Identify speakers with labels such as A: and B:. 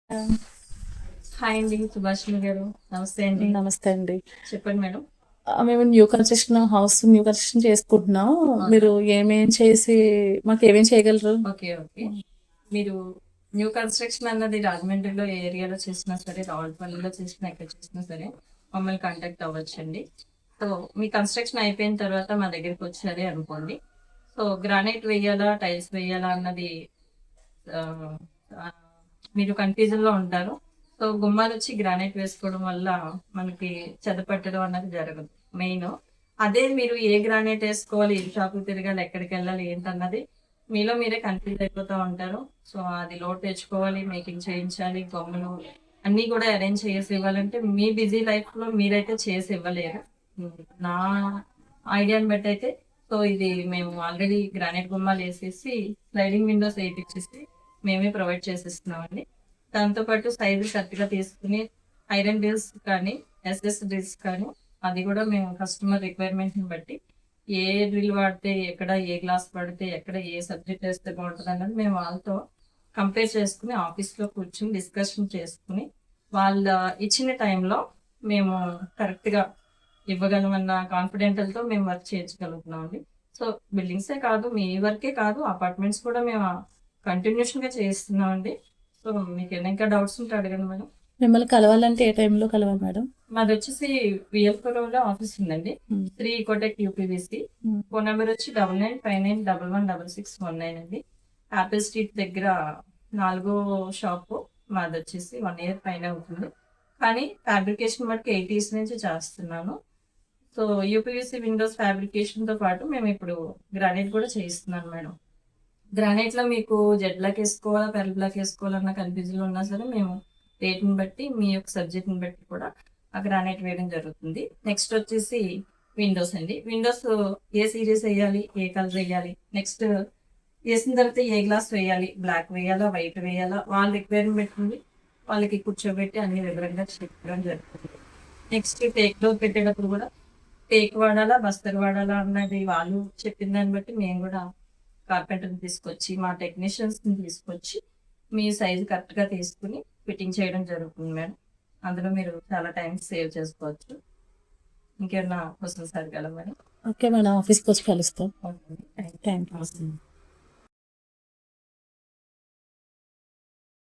A: ఆ!
B: హాయ్ అండి సుభాషిణి గారు. నమస్తే అండి.
A: నమస్తే అండి.
B: చెప్పండి మేడం.
A: మేము న్యూ కన్‌స్ట్రక్షన్ చేసుకుంటున్నాం.
B: అవునా?
A: మీరు మాకేమేం చేయగలరు?
B: ఓకే. ఓకే. మీరు న్యూ కన్‌స్ట్రక్షన్ అన్నది రాజమండ్రిలో ఏ ఏరియాలో చేసినా సరే, రావులపల్లిలో చేసినా, ఎక్కడ చేసినా సరే మమ్మల్ని కాంటాక్ట్ అవ్వచ్చండి. సో, మీ కన్‌స్ట్రక్షన్ అయిపోయిన తర్వాత మా దగ్గరికొచ్చారే అనుకోండి. సో, గ్రానైట్ వేయాలా? టైల్స్ వేయాలా? అన్నది ఆహ్, ఆహ్, మీరు కన్‌ఫ్యూజన్‌లో ఉంటారు. సో, గుమ్మాలొచ్చి గ్రానైట్ వేసుకోవడం వల్ల మనకి చెద పట్టడం అన్నది జరగదు మెయిను. అదే మీరు ఏ గ్రానైట్ ఏసుకోవాలి, ఏ షాపుకి తిరగాలి, ఎక్కడికెళ్ళాలి ఏంటన్నది మీలో మీరే కన్‌ఫ్యూజ్ అయిపోతా ఉంటారు. సో, అది లోడ్ తెచ్చుకోవాలి, మేకింగ్ చేయించాలి, గమ్ములు అన్నీ కూడా అరేంజ్ చేసి ఇవ్వాలంటే మీ బిజీ లైఫ్‌లో మీరైతే చేసి ఇవ్వలేరు. నా ఐడియాని బట్టయితే సో, ఇది మేము ఆల్రెడీ గ్రానైట్ గుమ్మాలేసేసి, స్లైడింగ్ విండోస్ ఏపిచ్చేసి మేమే ప్రొవైడ్ చేసిస్తున్నామండి. దాంతో పాటు సైజులు కరెక్ట్‌గా తీసుకొని ఐరన్ డ్రిల్స్ కానీ, ఎస్ఎస్ డ్రిల్స్ కానీ అది కూడా మేము కస్టమర్ రిక్వైర్మెంట్‌ని బట్టి ఏ డ్రిల్ వాడితే ఎక్కడ ఏ గ్లాస్ పడితే ఎక్కడ ఏ సబ్జెక్ట్ ఏస్తే బావుంటదన్నది మేము వాళ్ళతో కంపేర్ చేసుకొని ఆఫీస్‌లో కూర్చొని డిస్కషన్ చేసుకొని వాళ్ళ ఇచ్చిన టైంలో మేము కరెక్ట్‌గా ఇవ్వగలమన్న కాన్ఫిడెంటల్‌తో మేము వర్క్ చేయించగలుగుతున్నామండి. సో, బిల్డింగ్సే కాదు మీ వరకే కాదు అపార్ట్మెంట్స్ కూడా మేము కంటిన్యూషన్‌గా చేయిస్తున్నామండి. సో, మీకేమైనా ఇంకా డౌట్స్ ఉంటే అడగండి మేడం.
A: మిమ్మల్ని కలవాలంటే ఏ టైంలో కలవాలి మేడం?
B: మాదొచ్చేసి విఎల్‌పురంలో ఆఫీస్ ఉందండి.
A: హ్మ్.
B: 3 ఈకోటెక్ యూపీవీసీ.
A: హ్మ్.
B: ఫోన్ నంబర్ వచ్చి 9959116619 అండి. యాపిల్ స్ట్రీట్ దగ్గర నాలుగో షాపు మాదొచ్చేసి 1 ఇయర్ పైనే అవుతుంది. కానీ ఫ్యాబ్రికేషన్ మటుకు 8 ఇయర్స్ నుంచి చేస్తున్నాను. సో, యూపీవీసీ విండోస్ ఫ్యాబ్రికేషన్‌తో పాటు మేమిప్పుడు గ్రానైట్ కూడా చేయిస్తున్నాను మేడం. గ్రానైట్‌లో మీకు జెడ్ బ్లాక్ ఏసుకోవాలా, పెర్ల్ బ్లాక్ ఏసుకోవాలన్న కన్‌ఫ్యూజన్‌లో ఉన్నా సరే మేము రేట్‌ని బట్టి, మీ యొక్క సబ్జెక్ట్‌ని బట్టి కూడా ఆ గ్రానైట్ వేయడం జరుగుతుంది. నెక్స్ట్ వచ్చేసి విండోస్ అండి. విండోస్ ఏ సీరీస్ ఎయ్యాలి, ఏ కలర్ ఎయ్యాలి, నెక్స్ట్ ఏసిన తర్వాత ఏ గ్లాస్ వేయాలి, బ్లాక్ వేయాలా, వైట్ వేయాలా, వాళ్ళ రిక్వైర్‌మెంట్ బట్టి వాళ్ళకి కూర్చోబెట్టి అన్ని వివరంగా చెప్పడం జరుగుతుంది. నెక్స్ట్ టేక్ డోర్ పెట్టేటప్పుడు కూడా టేక్ వాడాలా, బస్తర్ వాడాలా అన్నది వాళ్ళు చెప్పిన దాన్ని బట్టి మేము కూడా కార్పెంటర్‌ని తీసుకొచ్చి, మా టెక్నీషియన్స్‌ని తీసుకొచ్చి, మీ సైజ్ కరెక్ట్‌గా తీసుకొని ఫిట్టింగ్ చేయడం జరుగుతుంది మేడం. అందులో మీరు చాలా టైం సేవ్ చేసుకోవచ్చు. ఇంకేమన్నా క్వెషన్స్ అడగాలా మేడం?
A: Okay madam. ఆఫీస్‌కొచ్చి కలుస్తాం.
B: Okay. Thank you.
A: Thank you.
B: నమస్తే.